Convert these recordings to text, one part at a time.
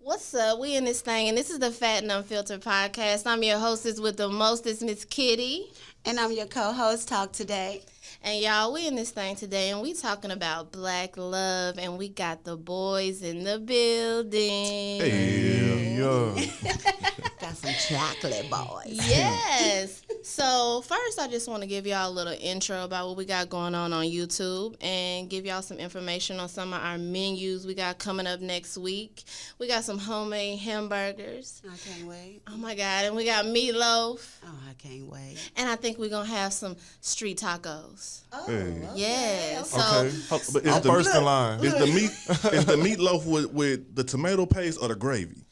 What's up? We in this thing, and this is the Fat and Unfiltered podcast. I'm your hostess with the mostest, Miss Kitty. And I'm your co-host, Talk Today. And y'all, we in this thing today, and we talking about black love, and we got the boys in the building. Hey, Got some chocolate boys. Yes. So first, I just want to give y'all a little intro about what we got going on YouTube and give y'all some information on some of our menus we got coming up next week. We got some homemade hamburgers. I can't wait. Oh, my God. And we got meatloaf. Oh, I can't wait. And I think we're going to have some street tacos. Oh, Hey. okay. Yeah. So But is the First in line. Is the meatloaf with the tomato paste or the gravy?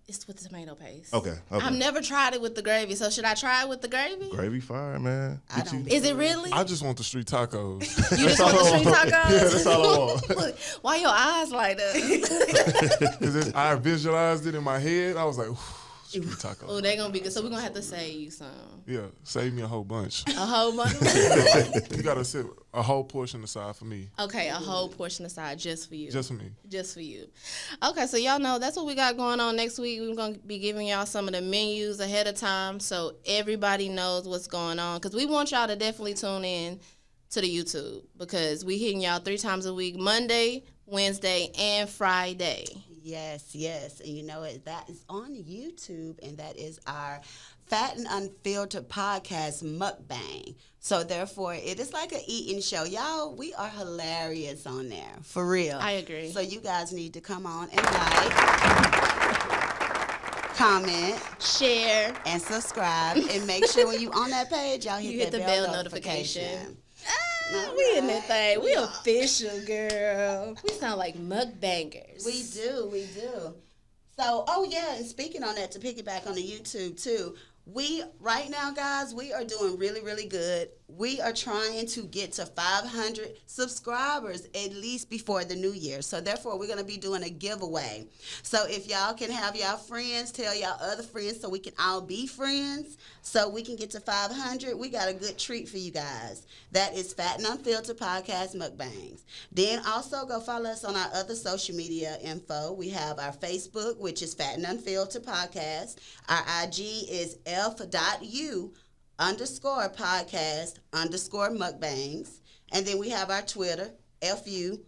it's with tomato paste. Okay. I've never tried it with the gravy. So should I try it with the gravy? Gravy fire, man. I don't Is it really? I just want the street tacos. You just want the street tacos? Yeah, that's all I want. Look, why your eyes light up? Because I visualized it in my head. I was like, street tacos. Oh, they're going to be good. So we're going to have to save you some. Yeah, save me a whole bunch. A whole bunch? You got to set a whole portion aside for me. Okay, a whole portion aside just for you. Just for me. Just for you. Okay, so y'all know that's what we got going on next week. We're going to be giving y'all some of the menus ahead of time so everybody knows what's going on. Because we want y'all to definitely tune in to the YouTube because we hitting y'all 3 times a week, Monday, Wednesday, and Friday. Yes. And you know it, that is on YouTube, and that is our Fat and Unfiltered podcast Mukbang'n. So therefore, it is like an eating show. Y'all, we are hilarious on there. For real. I agree. So you guys need to come on and like, comment, Share. and subscribe, and make sure when you on that page, y'all hit the that bell notification. notification. We in that thing. We official, girl. We sound like mukbangers. We do. So, oh yeah, and speaking on that, to piggyback on the YouTube too, right now, guys, we are doing really, really good. We are trying to get to 500 subscribers at least before the new year. So therefore, we're going to be doing a giveaway. So if y'all can have y'all friends, tell y'all other friends so we can all be friends, so we can get to 500, we got a good treat for you guys. That is Fat and Unfiltered Podcast Mukbang's. Then also go follow us on our other social media info. We have our Facebook, which is Fat and Unfiltered Podcast. Our IG is f.u_podcast_mukbangs. And then we have our Twitter, FU_mukbangs.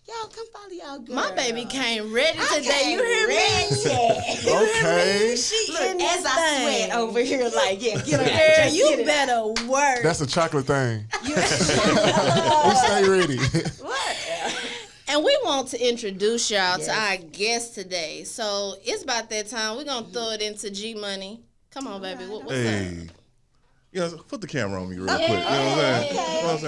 Y'all come follow y'all girl. My baby came ready today. Came You hear me? Okay. She Look, in as this I thing. sweat over here, like, yeah, get her out. Girl, Just you get it out. better work. That's a chocolate thing. We stay ready. What? And we want to introduce y'all Yes. to our guest today. So it's about that time. We're going to throw it into G Money. Come on, baby. What's up? Hey. You know, put the camera on me real quick. You know what I'm saying? You know what I'm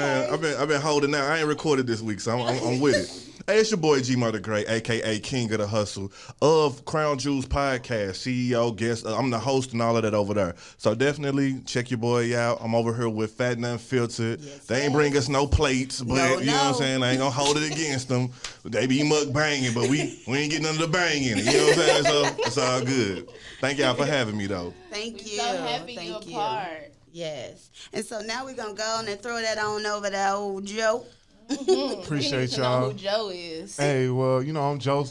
saying? I've been holding out. I ain't recorded this week, so I'm with it. Hey, it's your boy G Money Great, aka King of the Hustle of Krownjewelspodcast, CEO, guest. I'm the host and all of that over there. So definitely check your boy out. I'm over here with Fat and Unfiltered. Yes, They ain't bring us no plates, but No, you know what I'm no. saying? I ain't gonna hold it against them. They be mukbanging, but we ain't getting none of the banging. You know what I'm saying? So it's all good. Thank y'all for having me though. Thank you. So happy Thank you're you. a part. Yes. And so now we're going to go on and throw that on over to old Joe. Appreciate To know y'all. who Joe is. Hey, well, you know, I'm Joe.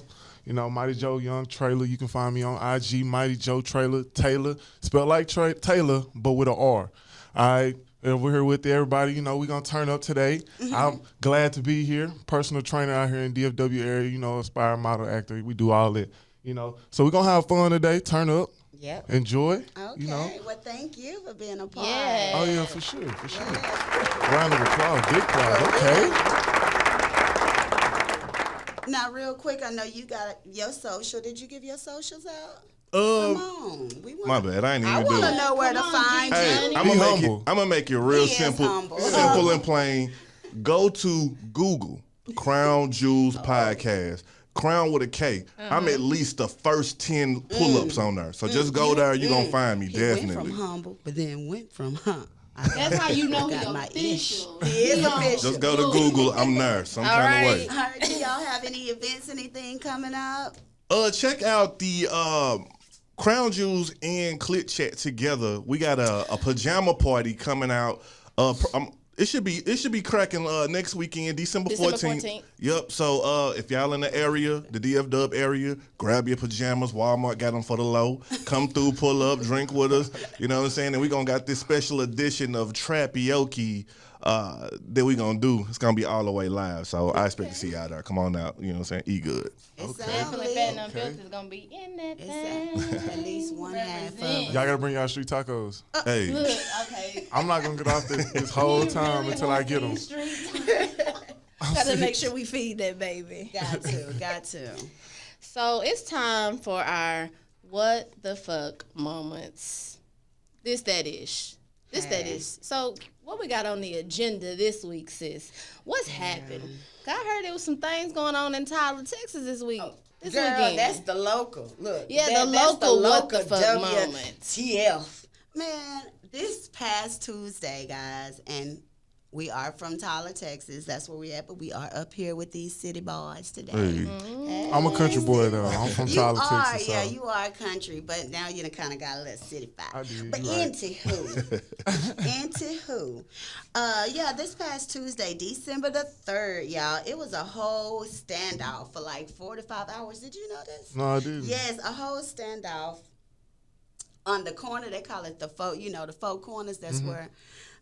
You know, Mighty Joe Young Traylor. You can find me on IG, mightyjoetraylor, Taylor. Spelled like Taylor, but with an R. All right. And we're here with everybody. You know, we're going to turn up today. I'm glad to be here. Personal trainer out here in DFW area. You know, aspiring model actor. We do all that. You know, so we're going to have fun today. Turn up. Yep. Enjoy. Okay. You know. Well, thank you for being a part. Yeah. Oh, yeah, for sure. Yeah. Round of applause. Big crowd. Okay. Now, real quick, I know you got your social. Did you give your socials out? Come on. My bad. I ain't even I do want to it. know where to Come on, find G you. Hey, Money. I'm Be gonna make it. humble. I'm gonna make it real He is simple, humble. simple and plain. Go to Google Krown Jewels Podcast. Krown with a K. I'm at least the first 10 pull-ups on there. So just go there. You're gonna find me He went definitely. from humble, but then went from That's how you know got he's my official. He is official. Just go to Google. I'm there some All kind right. of way. All right, do y'all have any events, anything coming up? Check out the Krown Jewels and Clit Chat together. We got a pajama party coming out. It should be cracking next weekend, December 14th. 14th. Yep. So if y'all in the area, the DF Dub area, grab your pajamas. Walmart got them for the low. Come through, pull up, drink with us. You know what I'm saying? And we gonna got this special edition of Trapioke that we gonna do. It's gonna be all the way live. So I expect to see y'all there. Come on out. You know what I'm saying? Eat good. Definitely Fat and Unfiltered is gonna be in that thing. At least one half of Y'all gotta bring y'all street tacos. Hey. Look, okay. I'm not gonna get off this whole time until I get them. Gotta make sure we feed that baby. Got to. So it's time for our what the fuck moments. That ish. So what we got on the agenda this week, sis? What's happened? I heard there was some things going on in Tyler, Texas this week. This weekend. That's the local. Look. Yeah, that's the local what the fuck moment. TF. Man, this past Tuesday, guys, and we are from Tyler, Texas. That's where we at, but we are up here with these city boys today. Hey. I'm a country boy though. I'm from Tyler, Texas. Yeah, so. you are country, but now you kind of got a little city vibe. I do, But right. anywho, yeah, this past Tuesday, December the 3rd, y'all, it was a whole standoff for like 4 to 5 hours. Did you know this? No, I didn't. Yes, a whole standoff on the corner. They call it the the four corners. That's where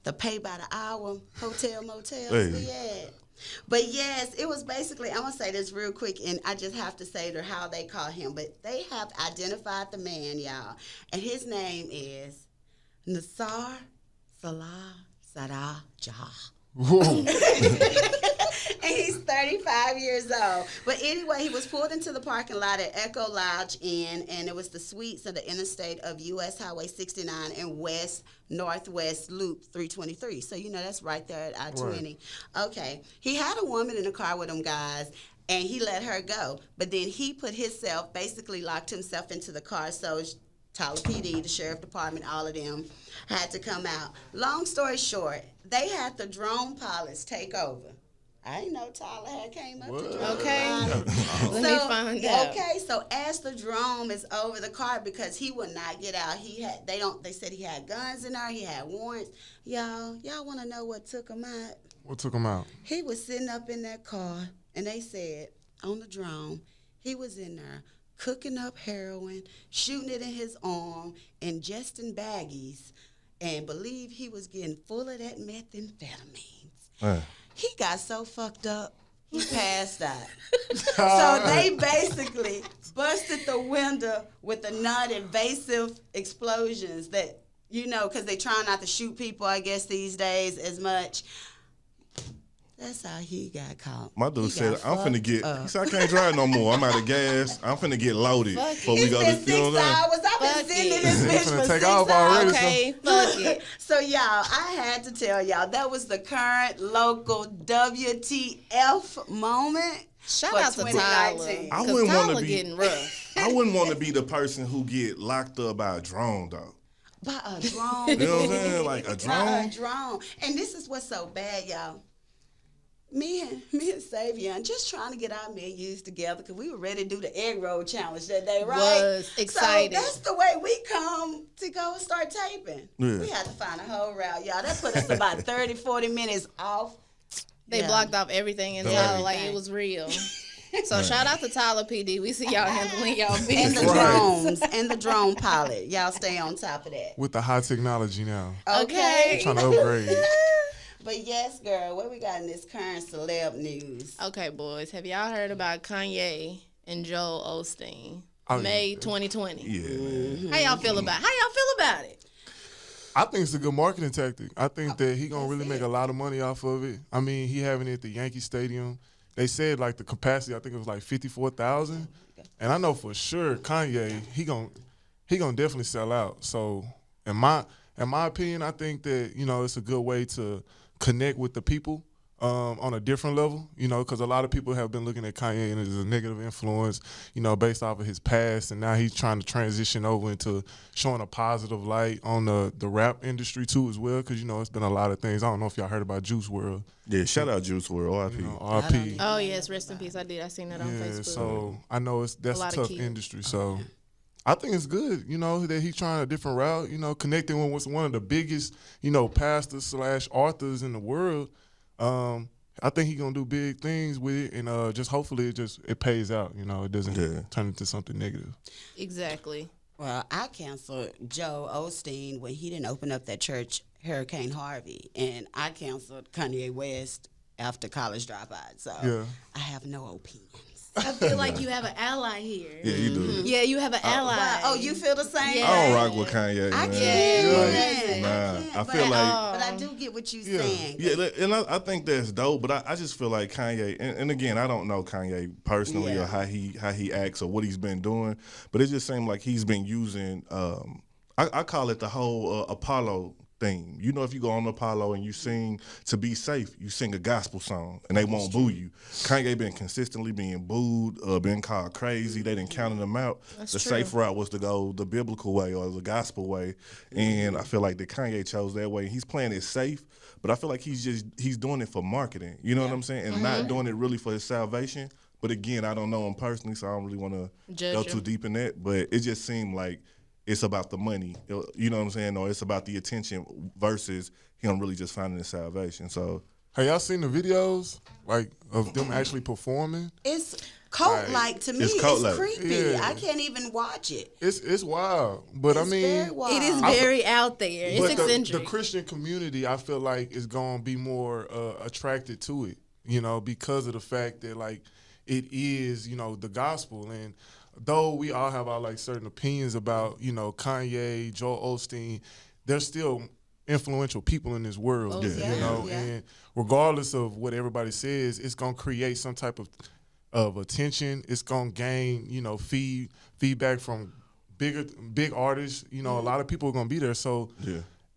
the pay by the hour hotel motels be at. But yes, it was basically, I'm going to say this real quick, and I just have to say how they call him. But they have identified the man, y'all, and his name is Nasar Salah Sadah Jah. And he's 35 years old. But anyway, he was pulled into the parking lot at Echo Lodge Inn, and it was the suites of the interstate of U.S. Highway 69 and Northwest Loop 323. So, that's right there at I-20. Right. Okay. He had a woman in the car with him, guys, and he let her go. But then he basically locked himself into the car. So Tyler PD, the sheriff department, all of them had to come out. Long story short, they had the drone pilots take over. I didn't know Tyler had came up to drone. Okay. Let me find out. Okay, so as the drone is over the car, because he would not get out, they said he had guns in there, he had warrants. Y'all want to know what took him out? What took him out? He was sitting up in that car, and they said on the drone, he was in there cooking up heroin, shooting it in his arm, ingesting baggies, and believe he was getting full of that methamphetamines. He got so fucked up, he passed out. So they basically busted the window with the non-invasive explosions that, because they try not to shoot people, I guess, these days as much. That's how he got caught. My dude said, I'm finna he said, I can't drive no more. I'm out of gas. I'm finna get loaded before we go to, It's been 6 hours. I've been sitting in this bitch for 6 hours. Already, okay, fuck it. So, y'all, I had to tell y'all, that was the current local WTF moment. Shout out to Tyler. I wouldn't want to be getting rough. I wouldn't want to be the person who get locked up by a drone, though. By a drone. You know what I'm saying? Like a drone. By a drone. And this is what's so bad, y'all. Me and Savion just trying to get our menus together because we were ready to do the egg roll challenge that day, right? Was excited. So that's the way we come to go start taping. Yeah. We had to find a whole route, y'all. That put us about 30, 40 minutes off. They blocked off everything in Tyler like it was real. So shout out to Tyler PD. We see y'all handling y'all business. And the drones and the drone pilot. Y'all stay on top of that. With the high technology now. Okay. Trying to upgrade. But yes, girl, what we got in this current celeb news? Okay, boys. Have y'all heard about Kanye and Joel Osteen? Oh, May 2020. Yeah, man. How y'all feel about it? I think it's a good marketing tactic. I think that he gonna really make a lot of money off of it. I mean, he having it at the Yankee Stadium. They said like the capacity, I think it was like 54,000. And I know for sure Kanye, he gonna definitely sell out. So in my opinion, I think that, it's a good way to connect with the people on a different level, because a lot of people have been looking at Kanye and as a negative influence, based off of his past, and now he's trying to transition over into showing a positive light on the rap industry too as well, because, it's been a lot of things. I don't know if y'all heard about Juice WRLD. Yeah, shout out Juice WRLD, RIP. RIP. Oh, yes, rest in peace. I seen that on Facebook. So I know that's a tough industry, so I think it's good, that he's trying a different route, connecting with one of the biggest, pastors / authors in the world. I think he's going to do big things with it, and just hopefully it pays out, it doesn't turn into something negative. Exactly. Well, I canceled Joe Osteen when he didn't open up that church, Hurricane Harvey, and I canceled Kanye West after College Dropout. So I have no opinions. I feel like you have an ally here. Yeah, you do. Yeah, you have an ally. Oh, you feel the same? Yeah. I don't rock with Kanye. I man. can't. Nah, I feel like. But I do get what you're saying. Yeah, and I think that's dope, but I just feel like Kanye, and again, I don't know Kanye personally or how he acts or what he's been doing, but it just seemed like he's been using, I call it the whole Apollo theme. If you go on Apollo and you sing To Be Safe, you sing a gospel song and they won't boo you. Kanye been consistently being booed, been called crazy. They didn't count him out. That's the true. safe route was to go the biblical way or the gospel way, and I feel like that Kanye chose that way. He's playing it safe, but I feel like he's doing it for marketing. You know what I'm saying? And not doing it really for his salvation. But again, I don't know him personally, so I don't really want to go too deep in that. But it just seemed like it's about the money, you know what I'm saying? Or it's about the attention versus him really just finding his salvation. So, have y'all seen the videos of them actually performing? It's cult-like to me. It's creepy. Yeah. I can't even watch it. It's wild, but It's very wild. It is very out there. It's but eccentric. the Christian community, I feel like, is going to be more attracted to it, because of the fact that it is, the gospel. And though we all have our certain opinions about, Kanye, Joel Osteen, they're still influential people in this world, and regardless of what everybody says, it's going to create some type of attention. It's going to gain, feedback from big artists. A lot of people are going to be there. So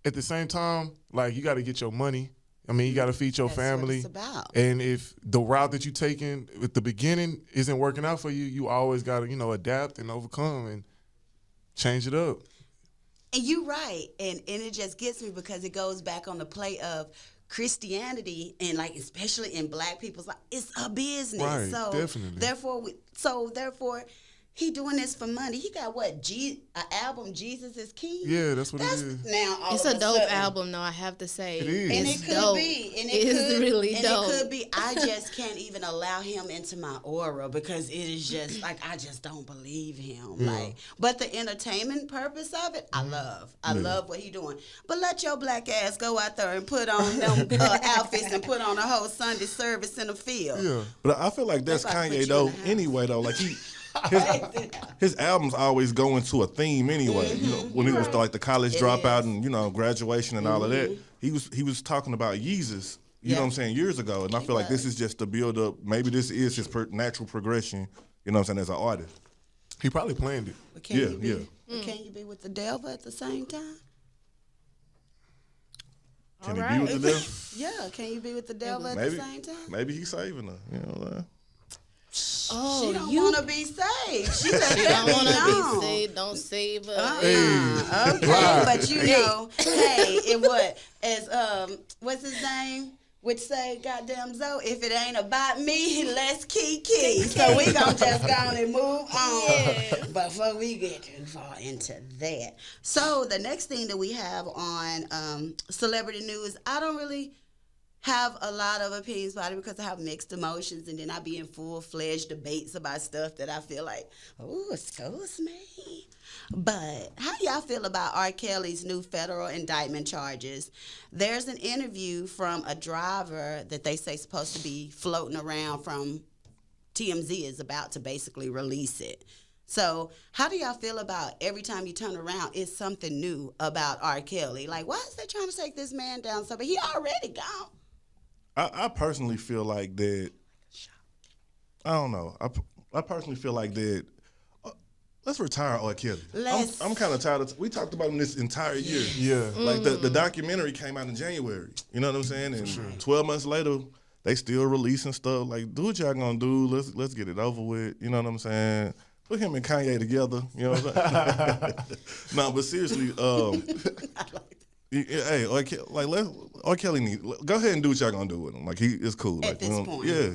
at the same time, you got to get your money. I mean, you got to feed your family. That's what it's about. And if the route that you're taking at the beginning isn't working out for you, you always got to, adapt and overcome and change it up. And you're right. And it just gets me because it goes back on the play of Christianity and especially in black people's life, it's a business. Right, so definitely. Therefore he doing this for money. He got an album, Jesus is King. Yeah, that's what it is. Now it's a dope album, though, I have to say. It is. And It's it could dope. be. And It is really dope. It could be. I just can't even allow him into my aura because it is just I just don't believe him. But the entertainment purpose of it, I love. I love what he doing. But let your black ass go out there and put on them outfits and put on a whole Sunday service in the field. Yeah. but I feel like that's That's like Kanye put you though. in the house. Anyway, though, his albums always go into a theme anyway. When he was the college dropout and graduation and all of that, he was talking about Yeezus. You know what I'm saying, years ago, and I feel like this is just the build up. Maybe this is his natural progression. You know what I'm saying, as an artist. He probably planned it. But can you be with the devil at the same time? Can he be with the devil? Yeah, can you be with the devil at Maybe. the same time? Maybe he's saving her. You know. She don't want to be saved. She let She that don't want to be be known. saved. Don't save her. Okay, Right. but hey, it what as what's his name? Would say, goddamn Zoe, if it ain't about me, let's kiki. So we gonna just go on and move on. Yes. But before we get too far into that, so the next thing that we have on celebrity news, I don't really have a lot of opinions about it because I have mixed emotions, and then I be in full-fledged debates about stuff that I feel like, oh, excuse me. But how y'all feel about R. Kelly's new federal indictment charges? There's an interview from a driver that they say supposed to be floating around from TMZ is about to basically release it. So how do y'all feel about every time you turn around, it's something new about R. Kelly? Why is they trying to take this man down? But he already gone. I personally feel like that. I don't know. I personally feel like that. Let's retire R. Kelly. I'm kind of tired of. We talked about him this entire year. Yeah. The documentary came out in January. You know what I'm saying? And 12 months later, they still releasing stuff. Do what y'all gonna do. Let's get it over with. You know what I'm saying? Put him and Kanye together. You know what I'm saying? No, but seriously, hey, R. Kelly need go ahead and do what y'all gonna do with him. He is cool. At this point. Yeah.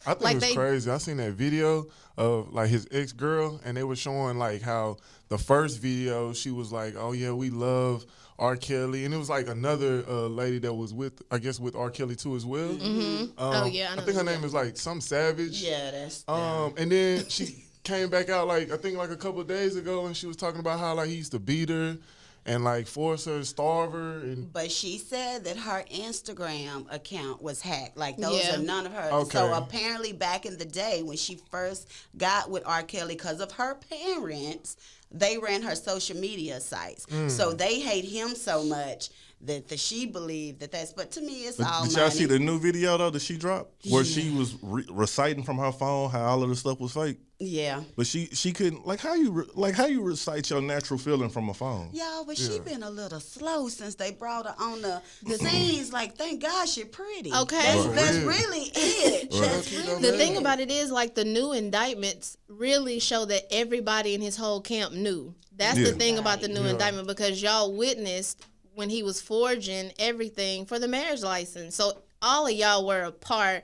I think Like it was crazy. I seen that video of like his ex-girl, and they were showing like how the first video she was like, "Oh yeah, we love R. Kelly," and it was like another lady that was with, I guess, with R. Kelly too as well. Oh yeah, I think her name is like some Savage. Yeah, that's. And then she came back out like I think like a couple of days ago, and she was talking about how like he used to beat her and like force her, starve her, and But she said that her Instagram account was hacked. Like those Yeah. are none of her. Okay. So apparently back in the day when she first got with R. Kelly, because of her parents, they ran her social media sites. So they hate him so much that she believed that that's. But to me, it's all Did y'all money. see the new video though that she dropped, where she was reciting from her phone how all of the stuff was fake? Yeah. But she couldn't how you recite your natural feeling from a phone. Y'all, but she been a little slow since they brought her on the scenes. Like, thank God she pretty. Okay. That's really it. That's really The thing it. about it is, like, the new indictments really show that everybody in his whole camp knew. That's the thing about the new indictment, because y'all witnessed when he was forging everything for the marriage license. So all of y'all were a part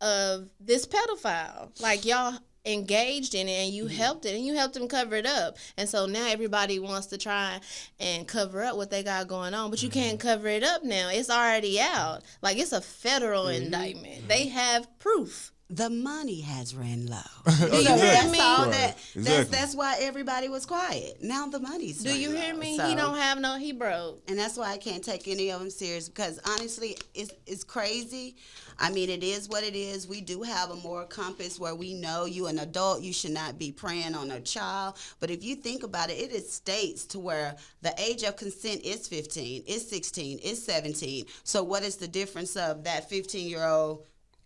of this pedophile. Like, y'all engaged in it, and you helped it, and you helped him cover it up. And so now everybody wants to try and cover up what they got going on, but you can't cover it up now. It's already out. Like, it's a federal indictment. They have proof. The money has ran low. Do you So hear that's me? all Right. that. Exactly. That's why everybody was quiet. Now the money's. Do ran you hear low. me? So- He don't have no, he broke. And that's why I can't take any of them serious, because honestly, it's crazy. I mean, it is what it is. We do have a moral compass where we know you an adult, you should not be preying on a child. But if you think about it, it is states to where the age of consent is 15, is 16, is 17. So what is the difference of that 15-year-old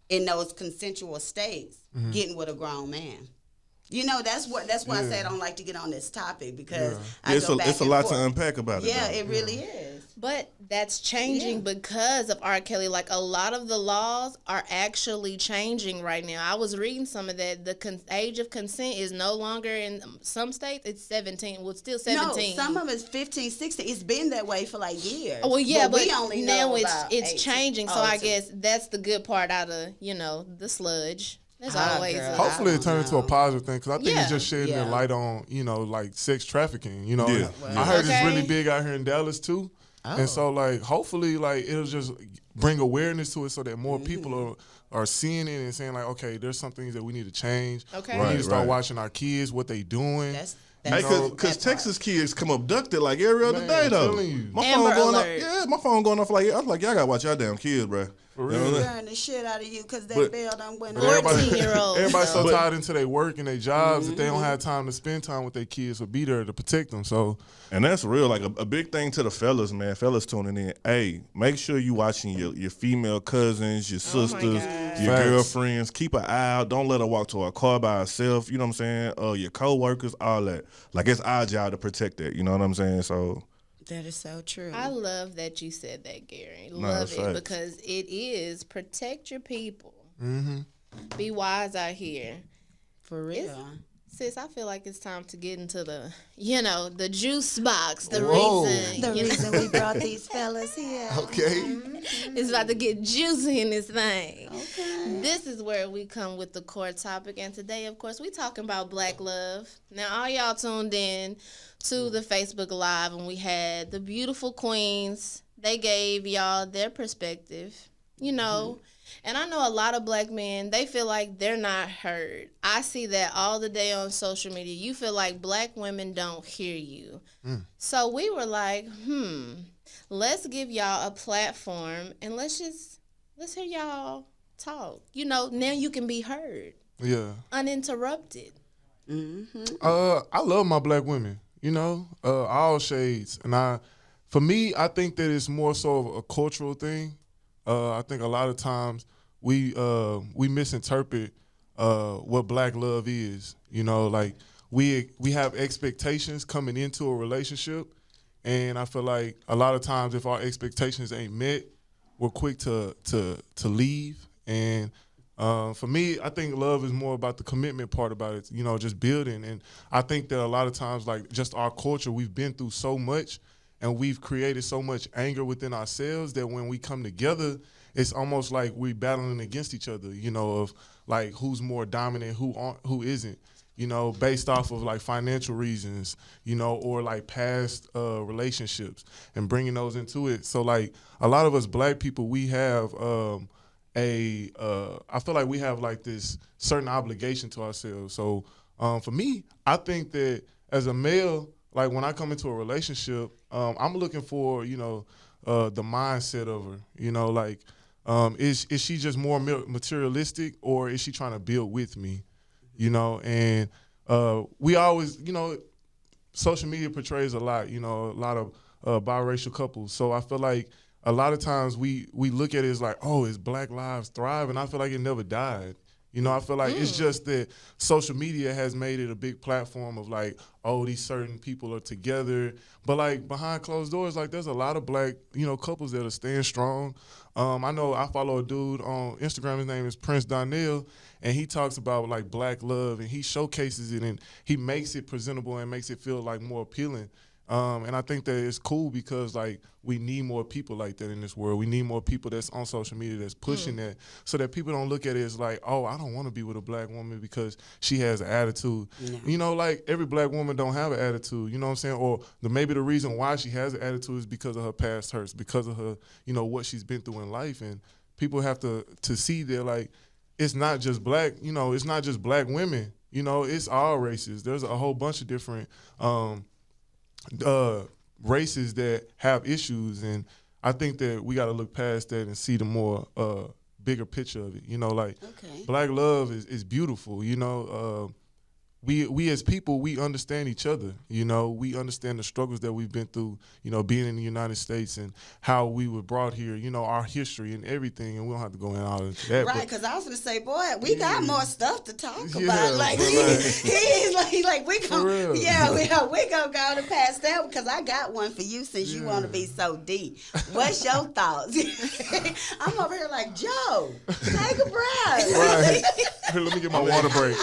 in those consensual states getting with a grown man? You know, that's why I say I don't like to get on this topic, because It's go back a and lot forth. to unpack about it. Yeah, though. it really is. But that's changing because of R. Kelly. Like, a lot of the laws are actually changing right now. I was reading some of that. The age of consent is no longer in some states. It's 17. Well, it's still 17. No, some of it's 15, 16. It's been that way for like years. Well, yeah, but we only now know it's about 18. changing. So Oh, I guess that's the good part out of, the sludge. There's always girl. a... hopefully I it turns into don't a know. positive thing, because I think it's just shedding Yeah. a light on, like sex trafficking. Yeah. I heard it's Okay. really big out here in Dallas too, and so like hopefully like it'll just bring awareness to it, so that more people are seeing it and saying like, okay, there's some things that we need to change. Okay. We need Right, to start right. watching our kids, what they doing. That's Hey, know, because that part. Texas kids come abducted like every other Man, day I'm though. telling you. My Amber phone going Alert. off. Yeah, my phone going off like I was like, y'all gotta watch y'all damn kids, bro. For real. scaring the shit out of you because that But- bell done went But off. 14-year-olds. Everybody's so But- tied into their work and their jobs that they don't have time to spend time with their kids or be there to protect them. So And that's real. Like a big thing to the fellas, man. Fellas tuning in. Hey, make sure you watching your female cousins, your Oh my sisters, God. your Facts. girlfriends. Keep an eye out. Don't let her walk to her car by herself. You know what I'm saying? Your coworkers, all that. Like, it's our job to protect that. You know what I'm saying? So That is so true. I love that you said that, Gary. No, Love that's it, facts. because it is protect your people. Mm-hmm. Be wise out here. For real. Sis, I feel like it's time to get into the, the juice box. The Whoa. reason. The reason we brought these fellas here. okay, It's about to get juicy in this thing. Okay. This is where we come with the core topic. And today, of course, we talking about Black love. Now, all y'all tuned in to the Facebook Live, and we had the beautiful queens. They gave y'all their perspective, And I know a lot of Black men, they feel like they're not heard. I see that all the day on social media. You feel like Black women don't hear you. So we were like, let's give y'all a platform, and let's hear y'all talk. Now you can be heard, yeah. uninterrupted. I love my Black women. All shades, and for me, I think that it's more so of a cultural thing. I think a lot of times we misinterpret what Black love is. Like we have expectations coming into a relationship, and I feel like a lot of times if our expectations ain't met, we're quick to leave. And for me, I think love is more about the commitment part about it. Just building. And I think that a lot of times, like just our culture, we've been through so much. And we've created so much anger within ourselves that when we come together, it's almost like we battling against each other, you know, of like who's more dominant, who isn't, you know, based off of like financial reasons, you know, or like past relationships and bringing those into it. So like a lot of us black people, we have I feel like we have like this certain obligation to ourselves. So for me, I think that as a male, like when I come into a relationship, I'm looking for, you know, the mindset of her, you know, like is she just more materialistic, or is she trying to build with me, you know? And we always, you know, social media portrays a lot, you know, a lot of biracial couples. So I feel like a lot of times we look at it as like, oh, is Black Lives Thrive? And I feel like it never died. You know, I feel like it's just that social media has made it a big platform of like, oh, these certain people are together. But like behind closed doors, like there's a lot of black, you know, couples that are staying strong. I know I follow a dude on Instagram, his name is Prince Donnell, and he talks about like black love, and he showcases it, and he makes it presentable and makes it feel like more appealing. And I think that it's cool because like we need more people like that in this world. We need more people that's on social media that's pushing that, so that people don't look at it as like, oh, I don't want to be with a black woman because she has an attitude. Yeah. You know, like every black woman don't have an attitude, you know what I'm saying? Or maybe the reason why she has an attitude is because of her past hurts, because of her, you know, what she's been through in life. And people have to see that like it's not just black, you know, it's not just black women, you know, it's all races. There's a whole bunch of different races that have issues, and I think that we got to look past that and see the more bigger picture of it. You know, like black love is beautiful. You know, we as people, we understand each other. You know, we understand the struggles that we've been through, you know, being in the United States and how we were brought here, you know, our history and everything, and we don't have to go into that. Right, because I was going to say, boy, we got more stuff to talk about. Like, he's like, we going to go to pass that, because I got one for you since you want to be so deep. What's your thoughts? I'm over here like, Joe, take a breath. Right. Here, let me get my water break.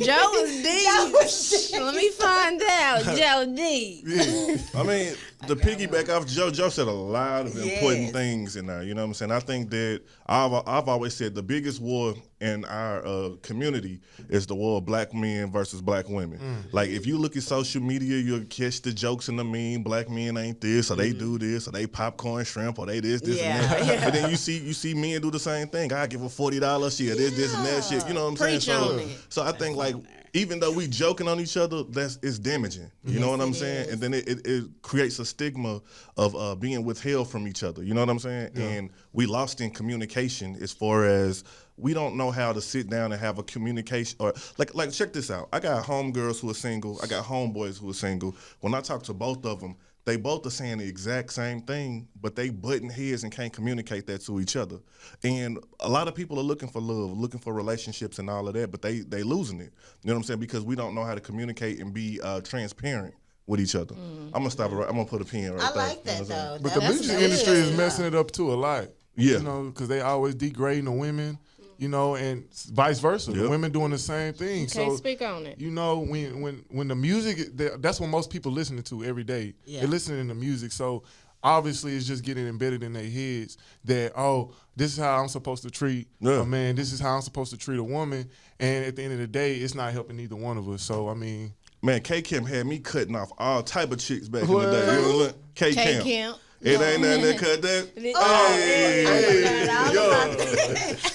Joe was deep. Let me find out. Joe deep. Yeah. I mean, the piggyback off Joe said a lot of important things in there. You know what I'm saying? I think that I've always said the biggest war in our community is the war of black men versus black women. Like, if you look at social media, you'll catch the jokes and the meme. Black men ain't this, or they do this, or they popcorn shrimp, or they this, and that. Yeah. But then you see men do the same thing. I give her $40, she this and that shit. You know what I'm saying? So I think like, even though we joking on each other, it's damaging. You know what I'm saying? And then it creates a stigma of being withheld from each other. You know what I'm saying? Yeah. And we lost in communication as far as we don't know how to sit down and have a communication. Or like check this out. I got homegirls who are single. I got homeboys who are single. When I talk to both of them, they both are saying the exact same thing, but they button heads and can't communicate that to each other. And a lot of people are looking for love, looking for relationships and all of that, but they losing it. You know what I'm saying? Because we don't know how to communicate and be transparent with each other. I'm gonna stop it right. I'm gonna put a pin right there. I like that though. But the music industry is messing it up too a lot. Yeah. You know, because they always degrading the women. You know, and vice versa. The women doing the same thing. Can't speak on it. You know, when the music, that's what most people listening to every day. Yeah. They're listening to music. So obviously it's just getting embedded in their heads that, oh, this is how I'm supposed to treat a man. This is how I'm supposed to treat a woman. And at the end of the day, it's not helping either one of us. So, I mean. Man, K-Kim had me cutting off all type of chicks back in the day. You know what? K-Kim. It ain't nothing to cut that.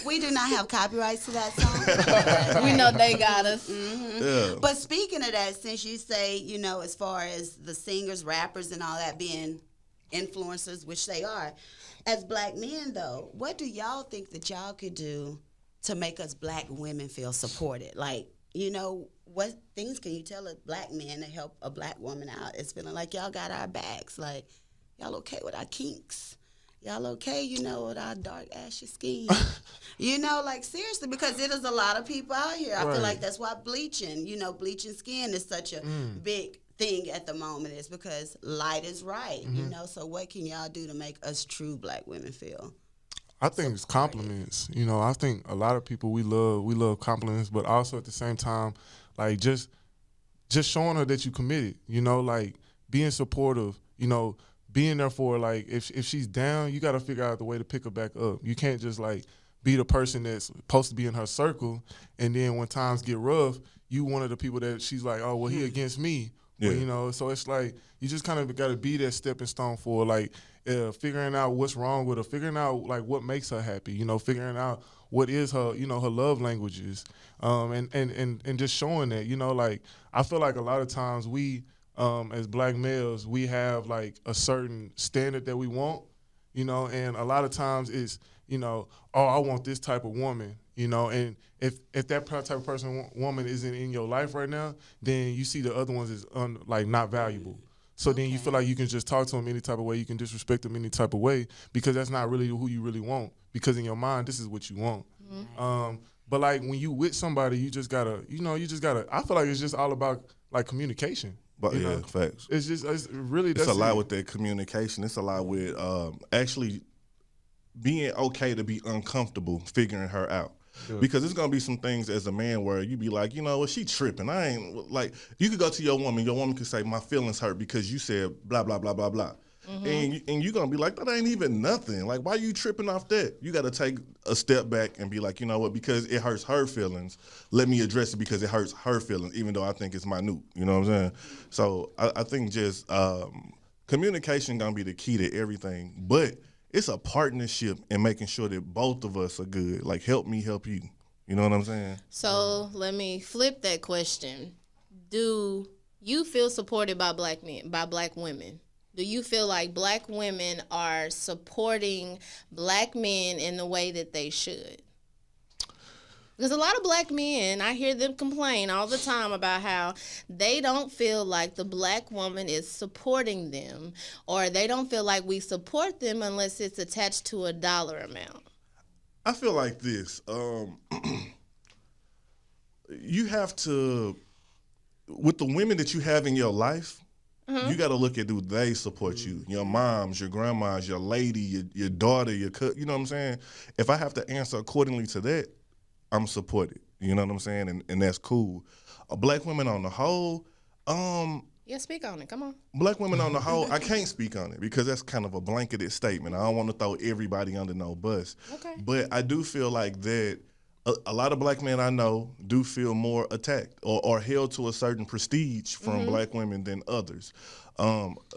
We do not have copyrights to that song. We know they got us. Yeah. But speaking of that, since you say, you know, as far as the singers, rappers, and all that being influencers, which they are, as black men, though, what do y'all think that y'all could do to make us black women feel supported? Like, you know, what things can you tell a black man to help a black woman out? It's feeling like y'all got our backs. Like, y'all okay with our kinks? Y'all okay, you know, with our dark ashy skin? You know, like, seriously, because it is a lot of people out here. I feel like that's why bleaching skin is such a big thing at the moment, is because light is right, you know? So what can y'all do to make us true black women feel? I think it's compliments. You know, I think a lot of people, we love compliments, but also at the same time, like, just showing her that you committed, you know, like being supportive, you know, being there for her. Like if she's down, you got to figure out the way to pick her back up. You can't just like be the person that's supposed to be in her circle, and then when times get rough, you one of the people that she's like, oh well, he against me. Yeah. Well, you know, so it's like you just kind of got to be that stepping stone for like figuring out what's wrong with her, figuring out like what makes her happy, you know, figuring out what is her, you know, her love languages, and just showing that, you know, like I feel like a lot of times we, as black males, we have like a certain standard that we want, you know, and a lot of times it's, you know, oh, I want this type of woman, you know, and if that type of person, woman isn't in your life right now, then you see the other ones as like not valuable. So then you feel like you can just talk to them any type of way, you can disrespect them any type of way, because that's not really who you really want. Because in your mind, this is what you want. Mm-hmm. But like when you with somebody, you just gotta, you know, I feel like it's just all about like communication. But you yeah, know? Facts. It's really it's a lot with that communication. It's a lot with actually being okay to be uncomfortable figuring her out. Yeah. Because it's going to be some things as a man where you be like, you know what, she tripping. I ain't, like, you could go to your woman could say, my feelings hurt because you said blah, blah, blah, blah, blah. Mm-hmm. And you're going to be like, that ain't even nothing. Like, why are you tripping off that? You got to take a step back and be like, you know what, because it hurts her feelings, let me address it because it hurts her feelings, even though I think it's minute. You know what I'm saying? So I think just communication going to be the key to everything. But it's a partnership in making sure that both of us are good. Like, help me, help you. You know what I'm saying? So let me flip that question. Do you feel supported by black men, by black women? Do you feel like black women are supporting black men in the way that they should? Because a lot of black men, I hear them complain all the time about how they don't feel like the black woman is supporting them, or they don't feel like we support them unless it's attached to a dollar amount. I feel like this. You have to, with the women that you have in your life, you got to look at, do they support you? Your moms, your grandmas, your lady, your daughter, you know what I'm saying? If I have to answer accordingly to that, I'm supported. You know what I'm saying? And that's cool. Black women on the whole, yeah, speak on it. Come on. Black women on the whole, I can't speak on it because that's kind of a blanketed statement. I don't want to throw everybody under no bus. Okay. But I do feel like that a lot of black men I know do feel more attacked or held to a certain prestige from black women than others.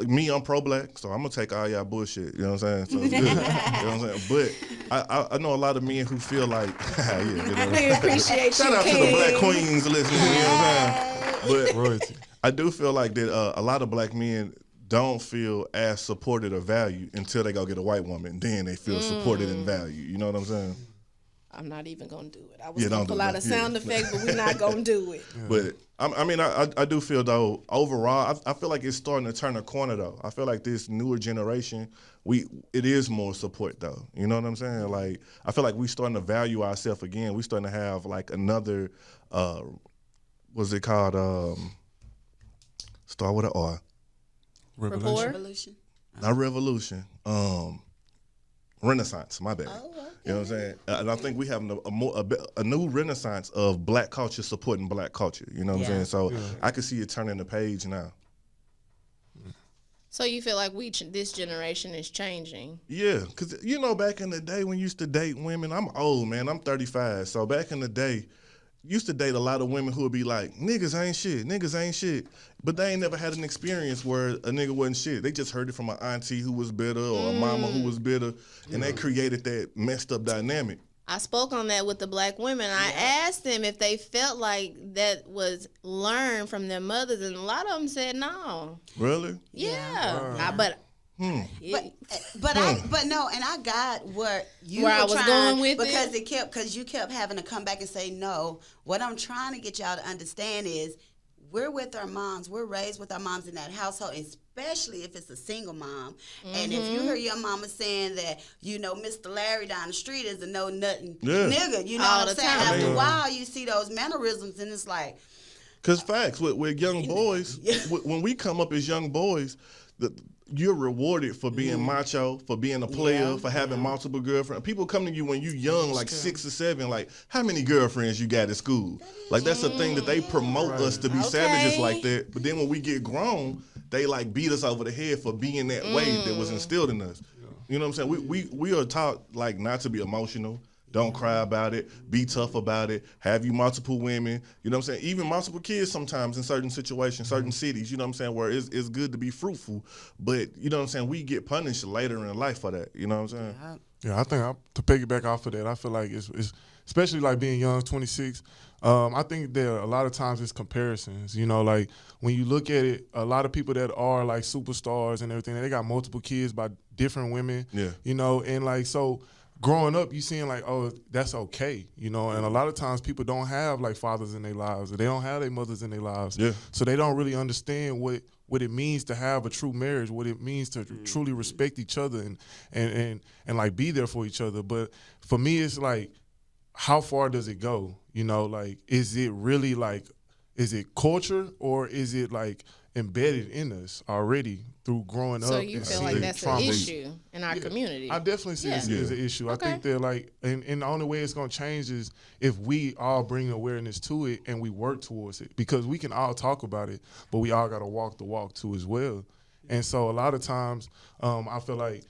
Me, I'm pro-black, so I'm going to take all y'all bullshit, you know what I'm saying? So it's good, you know what I'm saying? But I know a lot of men who feel like, yeah, you know, we appreciate shout out to the black queens listening, you know what I'm saying? But royalty. I do feel like that a lot of black men don't feel as supported or valued until they go get a white woman. Then they feel supported and valued, you know what I'm saying? I'm not even going to do it. I was going to pull out a sound effect, but we're not going to do it. Yeah. But, I do feel, though, overall, I feel like it's starting to turn a corner, though. I feel like this newer generation, it is more support, though. You know what I'm saying? Like, I feel like we starting to value ourselves again. We starting to have, like, another, what's it called? Start with an R. Revolution. Not revolution. Renaissance, my bad. Oh, okay. You know what I'm saying? And I think we have a new renaissance of black culture supporting black culture. You know what I'm saying? So I can see it turning the page now. So you feel like this generation is changing? Yeah, because, you know, back in the day when you used to date women, I'm old, man. I'm 35. So back in the day, used to date a lot of women who would be like, niggas ain't shit. But they ain't never had an experience where a nigga wasn't shit. They just heard it from an auntie who was bitter or a mama who was bitter, and they created that messed up dynamic. I spoke on that with the black women. I asked them if they felt like that was learned from their mothers, and a lot of them said no. Really? Yeah. Wow. But no, and I got where I was going with because you kept having to come back and say no. What I'm trying to get y'all to understand is we're with our moms. We're raised with our moms in that household, especially if it's a single mom. And if you hear your mama saying that, you know, Mr. Larry down the street is a know-nothing nigga, you know all what I'm saying? After a while, you see those mannerisms, and it's like... Because facts, with young boys, when we come up as young boys, you're rewarded for being macho, for being a player, for having multiple girlfriends. People come to you when you young, like 6 or 7, like, how many girlfriends you got at school? Like, that's a thing that they promote us to be savages like that. But then when we get grown, they like beat us over the head for being that way that was instilled in us. You know what I'm saying? We are taught like not to be emotional. Don't cry about it. Be tough about it. Have you multiple women. You know what I'm saying? Even multiple kids sometimes in certain situations, certain cities, you know what I'm saying, where it's good to be fruitful. But, you know what I'm saying, we get punished later in life for that. You know what I'm saying? Yeah, I think to piggyback off of that, I feel like it's especially like being young, 26, I think that a lot of times it's comparisons. You know, like when you look at it, a lot of people that are like superstars and everything, they got multiple kids by different women. Yeah. You know, and like so growing up, you seeing like, oh, that's okay, you know, and a lot of times people don't have like fathers in their lives, or they don't have their mothers in their lives, so they don't really understand what it means to have a true marriage, what it means to truly respect each other and like be there for each other. But for me, it's like, how far does it go? You know, like, is it really like, is it culture, or is it like embedded in us already through growing up? So you feel like that's an issue in our community? I definitely see it as an issue. Okay. I think that like, and the only way it's going to change is if we all bring awareness to it and we work towards it, because we can all talk about it, but we all got to walk the walk too as well. And so a lot of times I feel like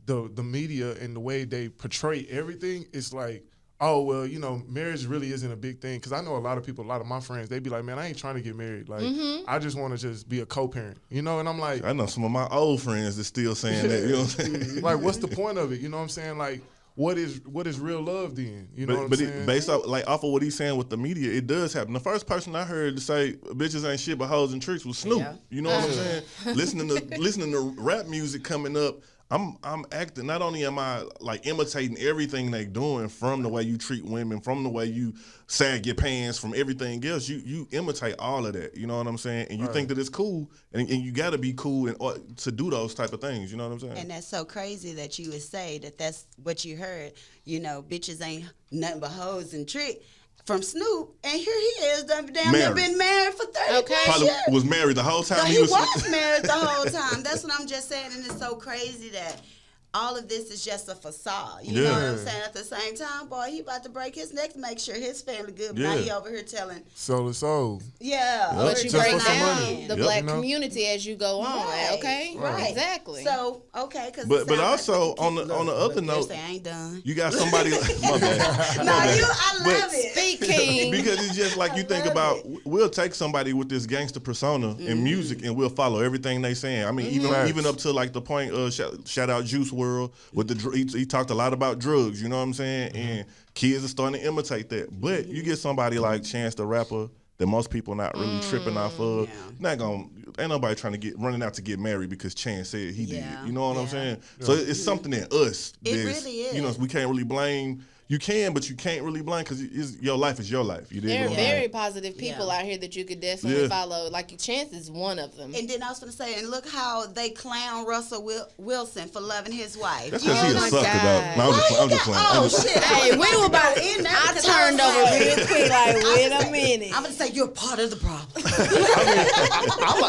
the media and the way they portray everything is like, oh, well, you know, marriage really isn't a big thing. Because I know a lot of people, a lot of my friends, they be like, man, I ain't trying to get married. Like, I just want to just be a co-parent, you know? And I'm like, I know some of my old friends that still saying that, you know what I'm saying? Like, what's the point of it? You know what I'm saying? Like, what is real love then? You know what I'm saying? Based off, like, off of what he's saying with the media, it does happen. The first person I heard to say bitches ain't shit but hoes and tricks was Snoop. Yeah. You know what I'm saying? listening to rap music coming up, I'm acting, not only am I like imitating everything they doing, from the way you treat women, from the way you sag your pants, from everything else, you imitate all of that, you know what I'm saying? And you think that it's cool, and you gotta be cool to do those type of things, you know what I'm saying? And that's so crazy that you would say that that's what you heard, you know, bitches ain't nothing but hoes and trick. From Snoop, and here he is, damn near been married for 30 plus years. Was married the whole time. So he was married the whole time. That's what I'm just saying, and it's so crazy that all of this is just a facade. You know what I'm saying? At the same time, boy, he about to break his neck to make sure his family good. But now he over here telling soul to soul. Yeah, but you break down the black community as you go on. Okay, right, exactly. So because but also on the other note, I ain't done. You got somebody. My bad. I love it. Speaking because it's just like you think about. We'll take somebody with this gangster persona in music, and we'll follow everything they saying. I mean, even up to like the point of shout out Juice World with he talked a lot about drugs, you know what I'm saying? And kids are starting to imitate that. But you get somebody like Chance the Rapper that most people not really tripping off of. Ain't nobody trying to running out to get married because Chance said he did. You know what I'm saying? So it's something in us. It really is. You know, we can't really blame. You can, but you can't really blame, because your life is your life. There are very positive people out here that you could definitely follow. Like, Chance is one of them. And then I was going to say, and look how they clown Russell Wilson for loving his wife. That's because he's a sucker, though. No, I'm just playing. Oh, shit. Hey, we were about in there. I turned over real quick, like, wait a minute. I'm going to say, you're part of the problem.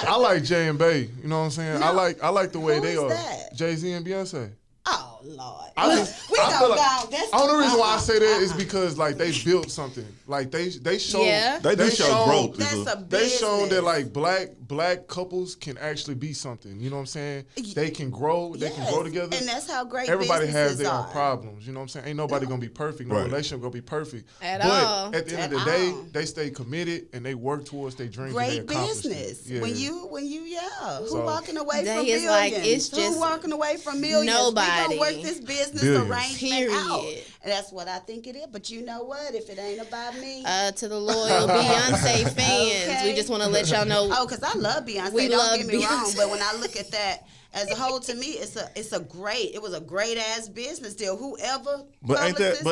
I like Jay and Bay. You know what I'm saying? I like the way they are. Jay-Z and Beyonce. Oh, Lord. The only reason why I say that is because like they built something. Like they showed they showed growth. They shown that like black couples can actually be something. You know what I'm saying? They can grow. They can grow together. And that's how great everybody has their own problems. You know what I'm saying? Ain't nobody gonna be perfect. No relationship gonna be perfect. At all. But at the end of the day, they stay committed and they work towards their dreams. Great and their business. Yeah. When you who walking away from millions? Like, it's just who walking away from millions? Nobody. We gonna work this business arrangement out. And that's what I think it is. But you know what? If it ain't about me. To the loyal Beyonce fans, we just want to let y'all know. Oh, because I love Beyonce. Don't get me wrong. But when I look at that as a whole, to me, it was a great ass business deal. Whoever. But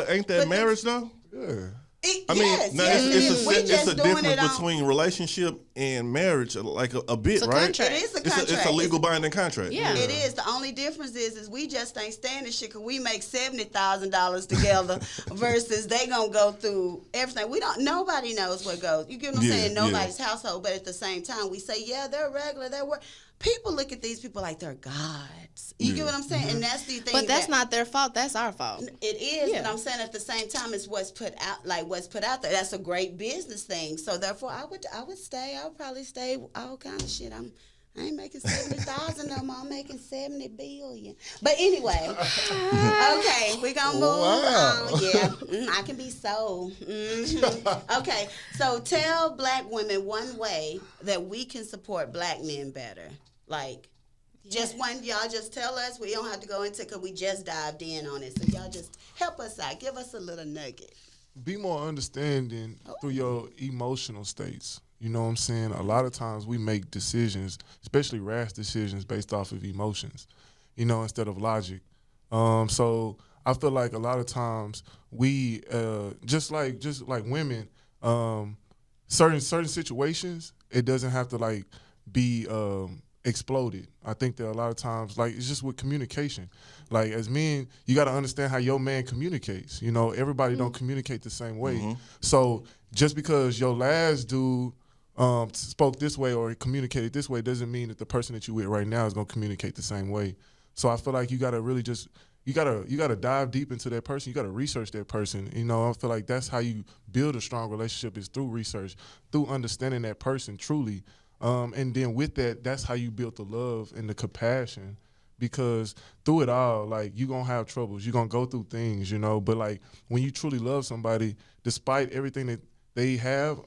ain't that marriage though? Yeah. It's a difference between relationship and marriage, like a bit, right? Contract. It is a contract. It's a legal binding contract. Yeah, it is. The only difference is we just ain't standing shit because we make $70,000 together versus they gonna go through everything. Nobody knows what goes. You get what I'm saying? Nobody's household, but at the same time, we say, they're regular, they're work. people look at these people like they're gods. You get what I'm saying? And that's the thing. But that's not their fault. That's our fault. It is, but I'm saying at the same time, it's what's put out, there. That's a great business thing. So therefore, I would stay. I would probably stay. All kind of shit. I ain't making 70,000 no more. I'm making 70 billion. But anyway, okay, we're gonna move on. Yeah, I can be sold. Okay, so tell Black women one way that we can support Black men better. Like, just one, y'all just tell us. We don't have to go into it because we just dived in on it. So y'all just help us out. Give us a little nugget. Be more understanding through your emotional states. You know what I'm saying? A lot of times we make decisions, especially rash decisions, based off of emotions, instead of logic. So I feel like a lot of times we, just like women, certain situations, it doesn't have to be exploded. I think that a lot of times, it's just with communication. Like, as men, you got to understand how your man communicates. Everybody don't communicate the same way. So just because your last dude spoke this way or communicated this way doesn't mean that the person that you with right now is going to communicate the same way. So I feel like you got to really just, you got to dive deep into that person. You got to research that person. I feel like that's how you build a strong relationship, is through research, through understanding that person truly. And then with that, that's how you build the love and the compassion, because through it all, you're going to have troubles. You're going to go through things, but when you truly love somebody, despite everything that they have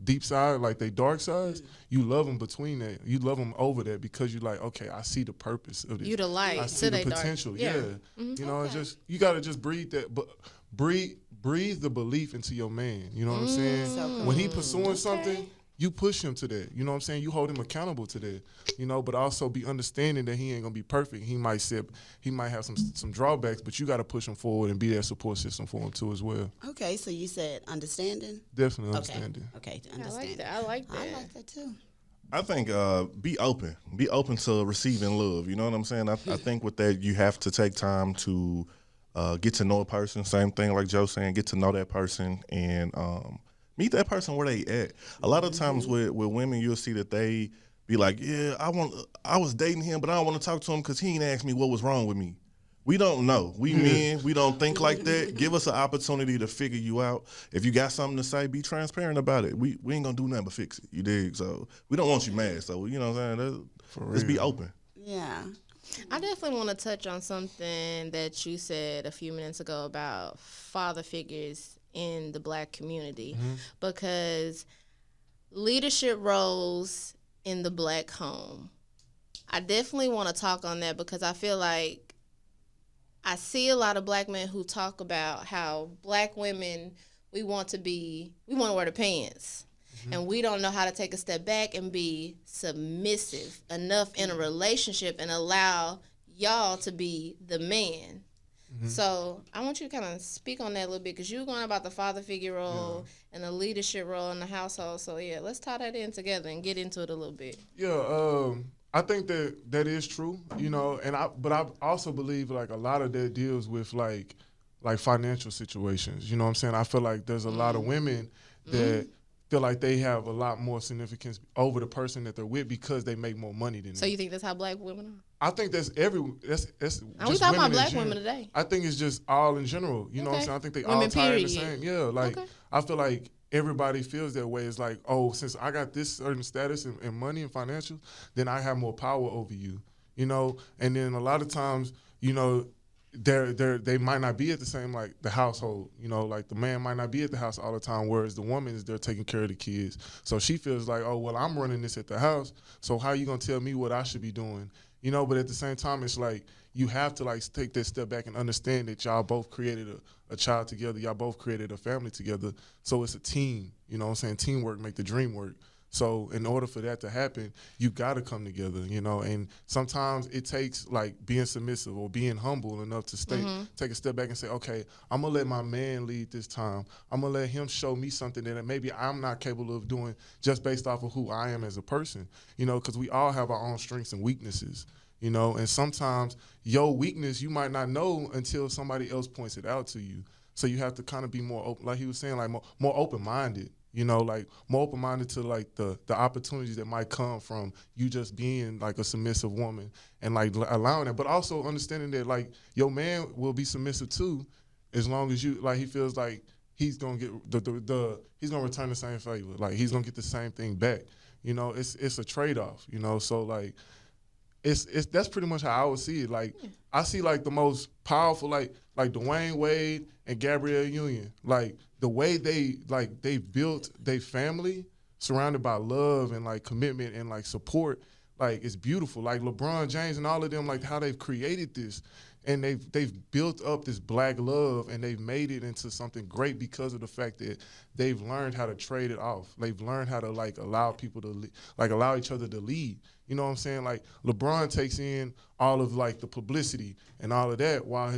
deep side, they dark sides, you love them between that. You love them over that, because you're like, okay, I see the purpose of this. You the light. I see the potential. Yeah. It's just, you got to just breathe that, but breathe the belief into your man. You know what I'm saying? So when he pursuing something, you push him to that. You know what I'm saying? You hold him accountable to that. But also be understanding that he ain't gonna be perfect. He might have some drawbacks, but you got to push him forward and be that support system for him too as well. Okay, so you said understanding. Definitely understanding. Okay, I understand. like that. I like that. I like that too. I think be open. Be open to receiving love. You know what I'm saying? I think with that, you have to take time to get to know a person. Same thing like Joe saying, get to know that person and meet that person where they at. A lot of times with women, you'll see that they be like, yeah, I was dating him, but I don't want to talk to him because he ain't asked me what was wrong with me. We don't know. We men, we don't think like that. Give us an opportunity to figure you out. If you got something to say, be transparent about it. We ain't gonna do nothing but fix it. You dig? So we don't want you mad. So you know what I'm saying? Let's be open. Yeah. I definitely want to touch on something that you said a few minutes ago about father figures in the Black community, because leadership roles in the Black home, I definitely want to talk on that, because I feel like I see a lot of Black men who talk about how Black women, we want to wear the pants, and we don't know how to take a step back and be submissive enough in a relationship and allow y'all to be the man. So I want you to kind of speak on that a little bit, because you're going about the father figure role and the leadership role in the household. So yeah, let's tie that in together and get into it a little bit. Yeah, I think that is true, but I also believe a lot of that deals with like financial situations. You know what I'm saying? I feel like there's a lot of women that feel like they have a lot more significance over the person that they're with because they make more money than them. So you think that's how Black women are? I think that's we talking about Black women today. I think it's just all in general. You know what I'm saying? I think they all tie in the same. Yeah, I feel like everybody feels that way. It's like, oh, since I got this certain status and money and financial, then I have more power over you. And then a lot of times, they might not be at the same, the household, the man might not be at the house all the time, whereas the woman is there taking care of the kids. So she feels like, oh, well, I'm running this at the house, so how you going to tell me what I should be doing? But at the same time, it's like you have to take that step back and understand that y'all both created a child together. Y'all both created a family together. So it's a team, Teamwork make the dream work. So in order for that to happen, you got to come together, and sometimes it takes being submissive or being humble enough to take a step back and say, okay, I'm going to let my man lead this time. I'm going to let him show me something that maybe I'm not capable of doing just based off of who I am as a person, because we all have our own strengths and weaknesses, and sometimes your weakness you might not know until somebody else points it out to you. So you have to kind of be more open, like he was saying, more open-minded. You know, like more open-minded to like the opportunities that might come from you just being like a submissive woman and like allowing it, but also understanding that like your man will be submissive too, as long as you like he feels like he's gonna get he's gonna return the same favor, like he's gonna get the same thing back. You know, it's a trade-off. You know, so like it's that's pretty much how I would see it. Like I see like the most powerful like Dwayne Wade and Gabrielle Union, like the way they built their family surrounded by love and like commitment and like support, like it's beautiful. Like LeBron James and all of them, like how they've created this and they've built up this black love and they've made it into something great because of the fact that they've learned how to trade it off. They've learned how to like allow people to like allow each other to lead. You know what I'm saying? Like LeBron takes in all of like the publicity and all of that while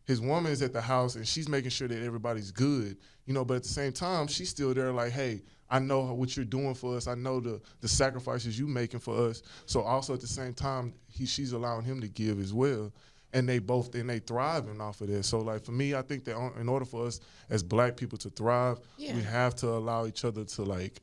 his woman is at the house and she's making sure that everybody's good. You know, but at the same time, she's still there like, hey, I know what you're doing for us. I know the sacrifices you making for us. So also at the same time, she's allowing him to give as well. And they thriving off of this. So like for me, I think that in order for us as black people to thrive, we have to allow each other to like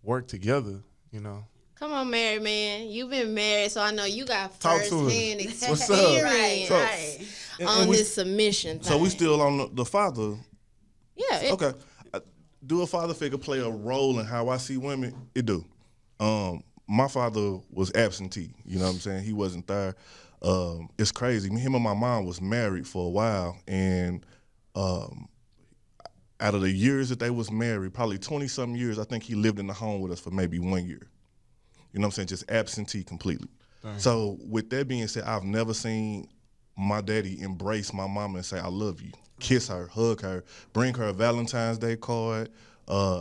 work together, you know. Come on, married man. You've been married, so I know you got Talk to first-hand us. experience What's up? Right. on this submission thing. So we still on the father. Yeah. Okay. Do a father figure play a role in how I see women? It do. My father was absentee. You know what I'm saying? He wasn't there. It's crazy. Him and my mom was married for a while, and out of the years that they was married, probably 20-something years, I think he lived in the home with us for maybe 1 year. You know what I'm saying? Just absentee completely. Dang. So with that being said, I've never seen my daddy embrace my mama and say, I love you. Kiss her, hug her, bring her a Valentine's Day card,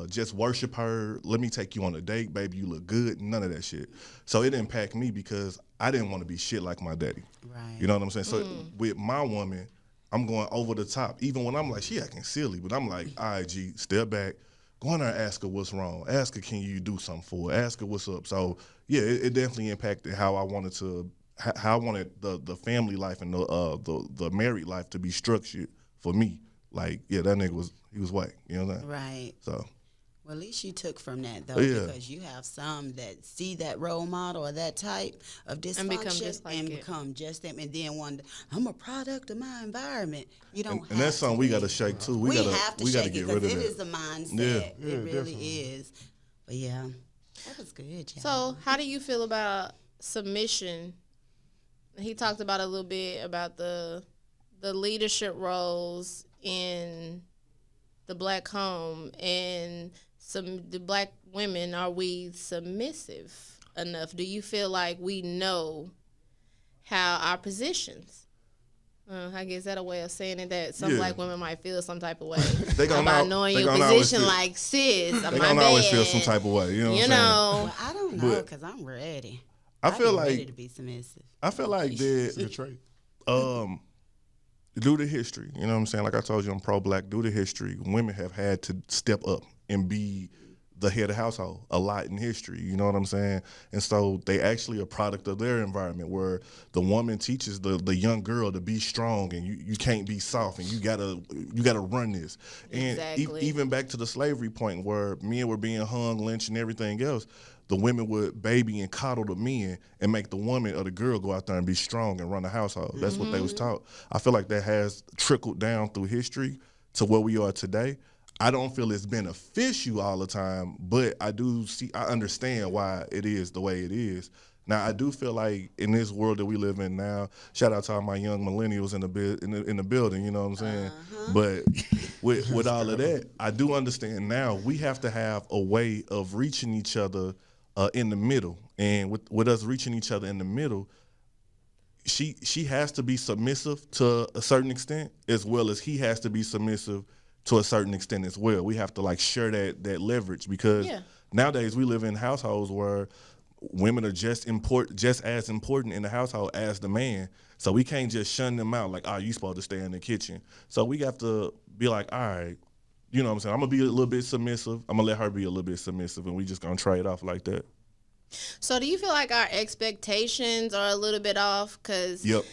just worship her. Let me take you on a date, baby. You look good. None of that shit. So it impacted me because I didn't want to be shit like my daddy. Right. You know what I'm saying? So with my woman, I'm going over the top. Even when I'm like, she acting silly, but I'm like, all right, G, step back. Go in there and ask her what's wrong. Ask her, can you do something for her? Ask her what's up. So yeah, it definitely impacted how I wanted the family life and the married life to be structured for me. Like, yeah, that nigga he was white. You know what I'm saying? Right. So. Well, at least you took from that, though, because you have some that see that role model or that type of dysfunction and become just them, and then wonder, I'm a product of my environment. You don't and that's something we got to shake, too. We have to shake it because it is the mindset. Yeah. It really is. But, yeah, that was good, y'all. So how do you feel about submission? He talked about a little bit about the leadership roles in the black home and the black women. Are we submissive enough? Do you feel like we know how our positions? I guess that a way of saying it that some black women might feel some type of way about knowing your position. Like, sis, they gonna always feel some type of way. You know what I'm saying? Well, I don't know because I'm ready. I feel like ready to be submissive. I feel like Good trait. Due to history, you know what I'm saying? Like I told you, I'm pro-black. Due to history, women have had to step up and be the head of the household a lot in history, you know what I'm saying? And so they actually a product of their environment where the woman teaches the young girl to be strong and you can't be soft and you gotta run this. And even back to the slavery point where men were being hung, lynched, and everything else, the women would baby and coddle the men and make the woman or the girl go out there and be strong and run the household. That's what they was taught. I feel like that has trickled down through history to where we are today. I don't feel it's beneficial all the time, but I understand why it is the way it is. Now, I do feel like in this world that we live in now, shout out to all my young millennials in the building, you know what I'm saying? But with all of that, I do understand now we have to have a way of reaching each other in the middle. And with us reaching each other in the middle, she has to be submissive to a certain extent, as well as he has to be submissive to a certain extent as well. We have to like share that leverage because nowadays we live in households where women are just as important in the household as the man. So we can't just shun them out like, you supposed to stay in the kitchen. So we have to be like, all right, you know what I'm saying? I'm going to be a little bit submissive. I'm going to let her be a little bit submissive, and we just going to trade off like that. So do you feel like our expectations are a little bit off? Because Yep.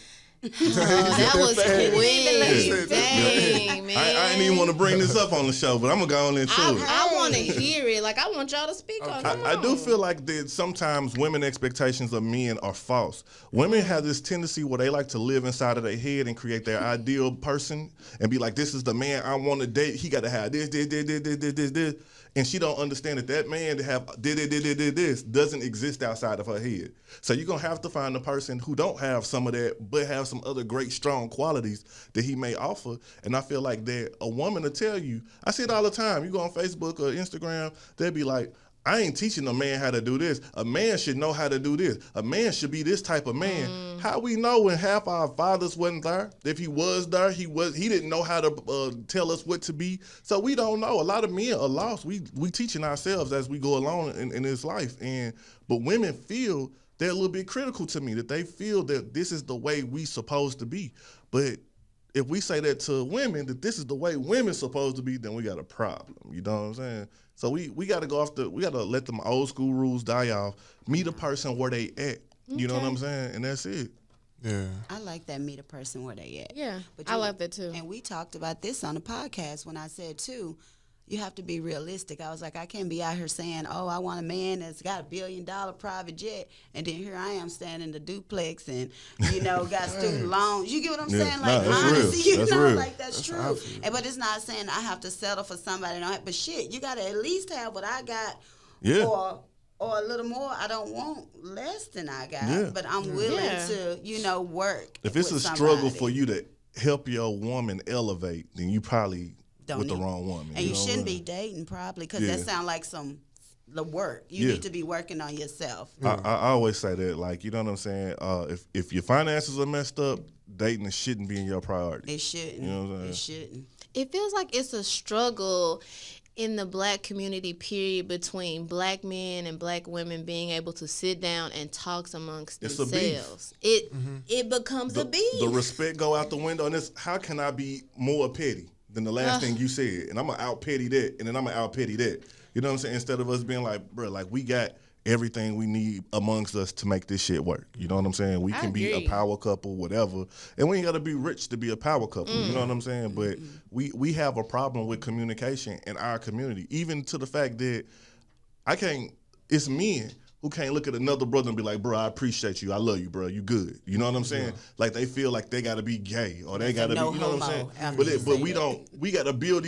that was quick. Dang, man. I didn't even want to bring this up on the show, but I'm going to go on into it. I want want to hear it. Like, I want y'all to speak on it. I do feel like that sometimes women expectations of men are false. Women have this tendency where they like to live inside of their head and create their ideal person and be like, this is the man I want to date. He got to have this. And she don't understand that man to have this doesn't exist outside of her head. So you're going to have to find a person who don't have some of that, but have some other great, strong qualities that he may offer. And I feel like that a woman will tell you, I see it all the time. You go on Facebook or Instagram, they'll be like, I ain't teaching a man how to do this. A man should know how to do this. A man should be this type of man. How we know when half our fathers wasn't there? If he was there, he didn't know how to tell us what to be. So we don't know. A lot of men are lost. We teaching ourselves as we go along in this life. But women feel they're a little bit critical to me, that they feel that this is the way we supposed to be. But if we say that to women, that this is the way women's supposed to be, then we got a problem. You know what I'm saying? So we got to we got to let them old school rules die off. Meet a person where they at. You know what I'm saying? And that's it. Yeah. I like that, meet a person where they at. Yeah, But I love that too. And we talked about this on the podcast when I said, too, you have to be realistic. I was like, I can't be out here saying, oh, I want a man that's got $1 billion private jet, and then here I am standing in the duplex and, got student loans. You get what I'm saying? Like, honestly, that's real. like that's true. But it's not saying I have to settle for somebody. But shit, you got to at least have what I got, or a little more. I don't want less than I got, but I'm willing to, work. If it's a struggle for you to help your woman elevate, then you probably with the wrong woman. And you shouldn't be dating probably, because that sounds like the work. You need to be working on yourself. I always say that, like, you know what I'm saying? If your finances are messed up, dating shouldn't be in your priority. It shouldn't. You know what I'm saying? It shouldn't. It feels like it's a struggle in the black community, period, between black men and black women being able to sit down and talk amongst themselves. It becomes a beef. The respect go out the window, and it's, how can I be more petty than the last thing you said? And I'm going to out-petty that, and then I'm going to out-petty that. You know what I'm saying? Instead of us being like, bro, like, we got everything we need amongst us to make this shit work. You know what I'm saying? We can be a power couple, whatever. And we ain't got to be rich to be a power couple. You know what I'm saying? But we have a problem with communication in our community, even to the fact that it's men who can't look at another brother and be like, bro, I appreciate you. I love you, bro. You good. You know what I'm saying? Like, they feel like they got to be gay, or they got to be, you know what I'm saying? But we don't, we got to build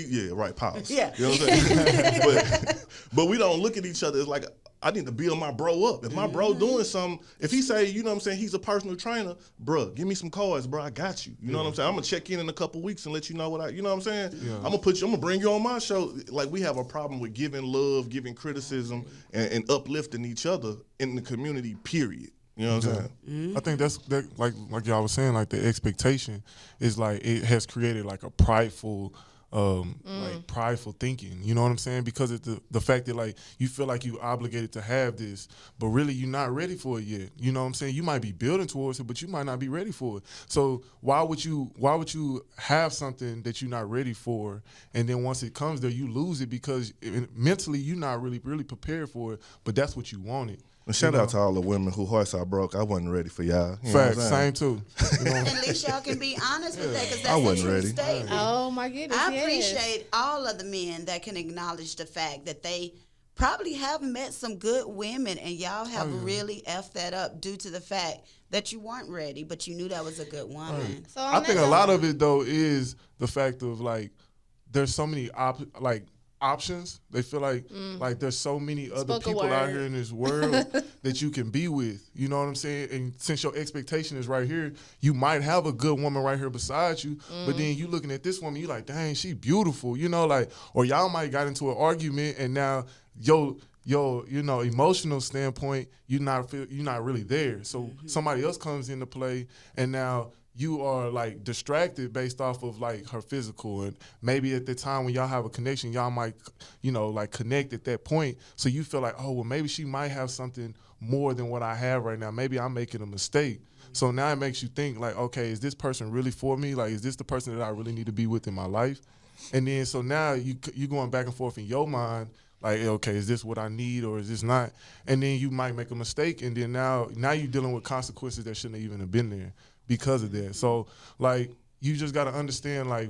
pause. Yeah. You know what I'm saying? but we don't look at each other as like, I need to build my bro up. If my bro doing something, if he say, you know what I'm saying, he's a personal trainer, bro, give me some cards, bro, I got you. You know what I'm saying? I'm going to check in a couple weeks and let you know you know what I'm saying? Yeah. I'm going to bring you on my show. Like, we have a problem with giving love, giving criticism, and uplifting each other in the community, period. You know what I'm saying? I think that's like y'all was saying, like, the expectation is like, it has created like a prideful like prideful thinking, you know what I'm saying? Because it's the fact that, like, you feel like you obligated to have this, but really you're not ready for it yet. You know what I'm saying? You might be building towards it, but you might not be ready for it. So why would you have something that you're not ready for, and then once it comes there, you lose it because mentally you're not really prepared for it, but that's what you wanted. And shout out to all the women whose hearts are broke. I wasn't ready for y'all. Facts, same too. At least y'all can be honest with that, because that's I wasn't a true ready. statement. Oh my goodness! I appreciate all of the men that can acknowledge the fact that they probably have met some good women, and y'all have really effed that up due to the fact that you weren't ready, but you knew that was a good woman. Right. So I think a lot of it though is the fact of, like, there's so many options. They feel like there's so many other people out here in this world that you can be with. You know what I'm saying? And since your expectation is right here, you might have a good woman right here beside you, but then you looking at this woman, you like, dang, she beautiful. You know, like, or y'all might got into an argument, and now your emotional standpoint, you're not really there. So somebody else comes into play, and now you are, like, distracted based off of, like, her physical, and maybe at the time when y'all have a connection, y'all might, like, connect at that point. So you feel like, oh, well, maybe she might have something more than what I have right now. Maybe I'm making a mistake. So now it makes you think, like, okay, is this person really for me? Like, is this the person that I really need to be with in my life? And then so now you going back and forth in your mind, like, okay, is this what I need or is this not? And then you might make a mistake, and then now you're dealing with consequences that shouldn't even have been there because of that. So, like, you just got to understand, like,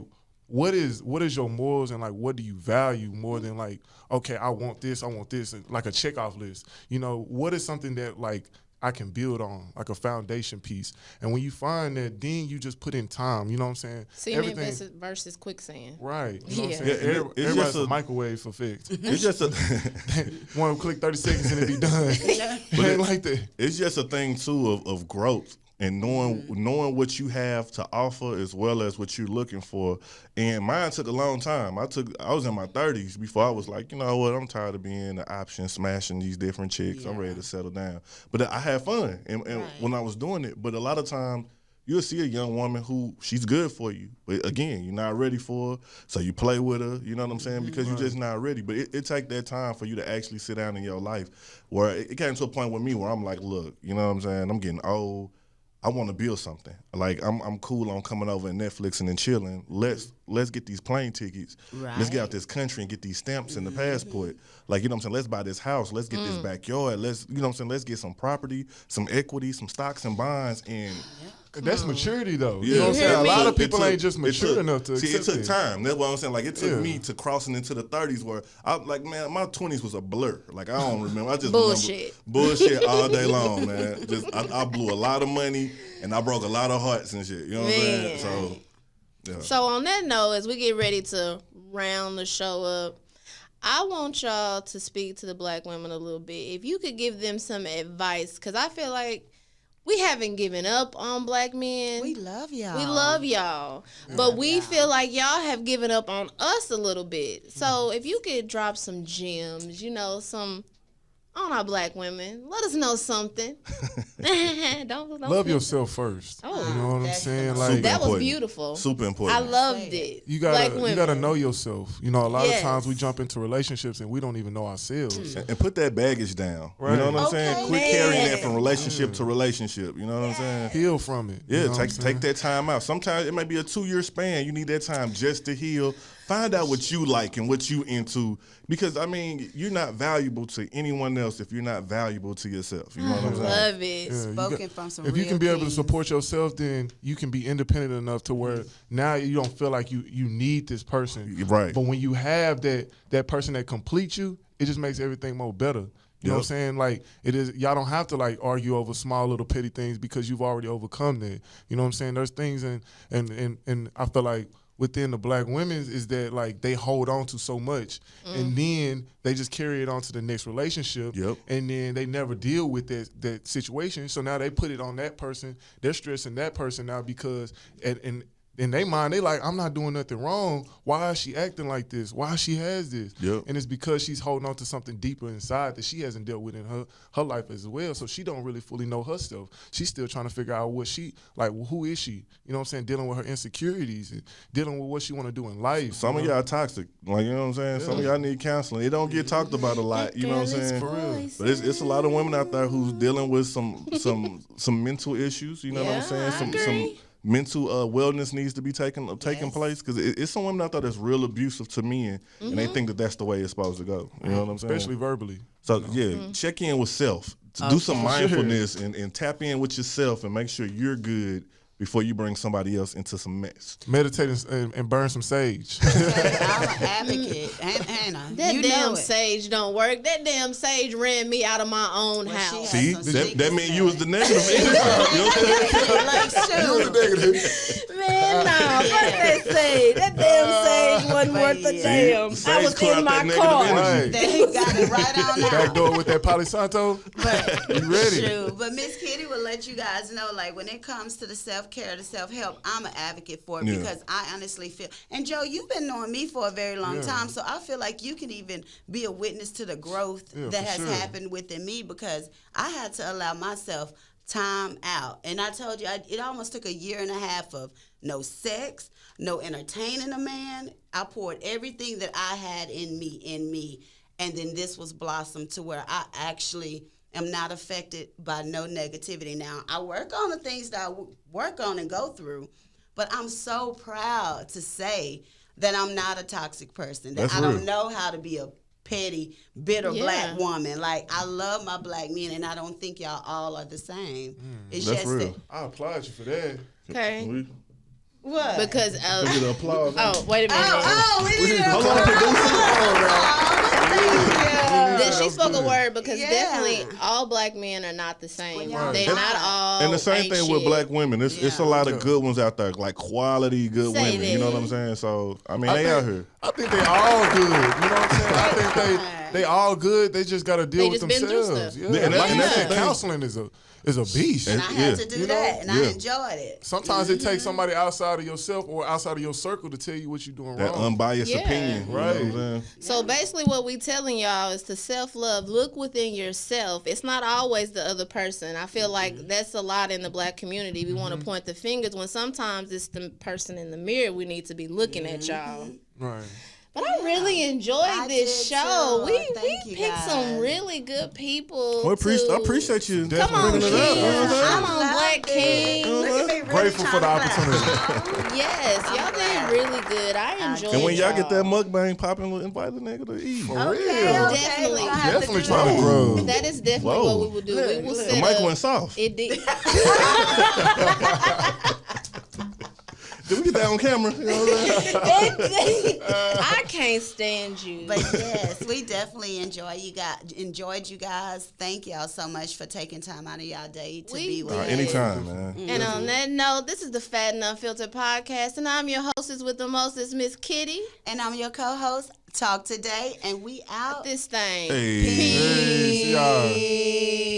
what is your morals and like what do you value more than like, okay, I want this, like a checkoff list. You know, what is something that like I can build on, like a foundation piece. And when you find that, then you just put in time. You know what I'm saying? Cement versus quicksand. Right. You know what I'm Yeah. saying? Everybody's a microwave for fix. It's just a One click 30 seconds and it be done. It ain't like that. It's just a thing too of growth and knowing what you have to offer as well as what you're looking for. And mine took a long time. I was in my 30s before I was like, you know what, I'm tired of being the option, smashing these different chicks. I'm ready to settle down. But I had fun and when I was doing it. But a lot of times you'll see a young woman who she's good for you. But again, you're not ready for her. So you play with her, you know what I'm saying? Because you're just not ready. But it take that time for you to actually sit down in your life where it came to a point with me where I'm like, look, you know what I'm saying? I'm getting old. I want to build something. Like I'm cool on coming over and Netflixing and chilling. Let's get these plane tickets. Right. Let's get out this country and get these stamps and the passport. Like, you know what I'm saying? Let's buy this house. Let's get this backyard. Let's, you know what I'm saying? Let's get some property, some equity, some stocks and bonds. And that's maturity though. Yeah. You know what I'm saying? A lot of people ain't just it mature took- enough to see, accept it took time. That's what I'm saying. Like, it took Yeah. me to crossing into the 30s where I like, man, my 20s was a blur. Like, I don't remember. I just Bullshit. remember bullshit all day long, man. Just I blew a lot of money and I broke a lot of hearts and shit. You know what I'm saying? So, yeah. So on that note, as we get ready to round the show up, I want y'all to speak to the black women a little bit. If you could give them some advice, because I feel like we haven't given up on black men. We love y'all. We love y'all. But we feel like y'all have given up on us a little bit. So if you could drop some gems, you know, some on our black women, let us know something. don't Love yourself first. Oh. You know what I'm That's saying? Super Like that was important. beautiful. Super important. I loved it. you Black gotta women. know yourself. You know, a lot of Yes. times we jump into relationships and we don't even know ourselves. And put that baggage down. Right. You know what I'm saying? Okay. Quit Man. carrying that from relationship to relationship. You know what I'm saying? Heal from it. Yeah, you know what I'm saying? take that time out. Sometimes it may be a 2-year span. You need that time just to heal. Find out what you like and what you into. Because, I mean, you're not valuable to anyone else if you're not valuable to yourself. You know what I'm saying? Love it. Yeah, you Spoken from some If you real can be able to kings. support yourself, then you can be independent enough to where now you don't feel like you need this person. Right. But when you have that person that completes you, it just makes everything more better. You know what I'm saying? Like it is, y'all don't have to like argue over small little petty things because you've already overcome that. You know what I'm saying? There's things and I feel like within the black women is that like they hold on to so much and then they just carry it on to the next relationship. Yep. And then they never deal with that situation. So now they put it on that person. They're stressing that person now because in their mind, they like, I'm not doing nothing wrong. Why is she acting like this? Why she has this? Yep. And it's because she's holding on to something deeper inside that she hasn't dealt with in her life as well. So she don't really fully know herself. She's still trying to figure out what she, like, who is she? You know what I'm saying? Dealing with her insecurities and dealing with what she want to do in life. Some of y'all toxic. Like, you know what I'm saying? Some of y'all need counseling. It don't get talked about a lot. You know what I'm saying? For real. But it's a lot of women out there who's dealing with some mental issues. You know what I'm saying? Some mental wellness needs to be taking place because it's some women out there that's real abusive to men and they think that that's the way it's supposed to go. You know what I'm saying? Especially verbally. So check in with self. Do some mindfulness and tap in with yourself and make sure you're good before you bring somebody else into some mess. Meditate and burn some sage. I'm an advocate, Hannah. That You damn know it. sage don't work. That damn sage ran me out of my own Well, she house. has See, some that secrets means there. you was the negative. You know what I'm saying? Like, shoot. Man, nah, fuck that sage. That damn sage wasn't worth the See, damn. the I sage was clear in out that my negative car. energy. They got it right on Back out. door with that Palo Santo. But You ready? True. But Miss Kitty will let you guys know, like, when it comes to the self-care, the self-help, I'm an advocate for it Yeah. because I honestly feel, and Joe, you've been knowing me for a very long Yeah. time, so I feel like you can even be a witness to the growth Yeah, that for has sure. happened within me because I had to allow myself time out. And I told you, it almost took a year and a half of no sex, no entertaining a man. I poured everything that I had in me. And then this was blossomed to where I actually am not affected by no negativity. Now, I work on the things that I work on and go through, but I'm so proud to say that I'm not a toxic person, that That's I don't real. know how to be a petty, bitter Yeah. black woman. Like, I love my black men, and I don't think y'all all are the same. It's That's just real. that I applaud you for that. Okay. What? Because Look at the applause. oh, wait a minute. We need to Hold on, Then she spoke a word because Yeah. definitely all black men are not the same. Right. They're not all. And the same ain't thing with shit. black women. It's a lot of good ones out there, like quality good Say women. You know that. what I'm saying? So I mean, they out here. I think they all good. You know what I'm saying? I think they all good. They just got to deal They with just been through themselves. stuff. Yeah, And like that's I the said, thing. counseling is a beast. And I had to do You know? that, and I Yeah. enjoyed it. Sometimes it takes somebody outside of yourself or outside of your circle to tell you what you're doing That wrong. unbiased Yeah. opinion. You know what I'm saying? So basically, what we telling y'all is to self-love. Look within yourself. It's not always the other person. I feel like that's a lot in the black community. We want to point the fingers when sometimes it's the person in the mirror we need to be looking at y'all. Right. But I really enjoyed I this did show. too. We Thank you, picked some guys. really good people. Well, I to- appreciate you Come on, bringing it up. You know what I'm King. saying? Come on, Black King. Look at me, really Grateful for the trying to clap. opportunity. Yes, y'all glad. did really good. I enjoyed And when y'all get that y'all. mukbang popping, we'll invite the nigga to eat. For Okay, real. okay, Definitely. we'll have to Definitely do trying to that. grow. That is definitely Whoa. what we will do. We will The set mic up. went soft. It did. Did we get that on camera? You know what I'm saying? I can't stand you. But yes, we definitely enjoyed you guys. Thank y'all so much for taking time out of y'all day to We be with did. us. Anytime, man. And on that note, this is the Fat and Unfiltered podcast, and I'm your hostess with the mostest, Miss Kitty. And I'm your co-host, Talk Today, and we out. This thing. Hey. Peace, y'all. Peace.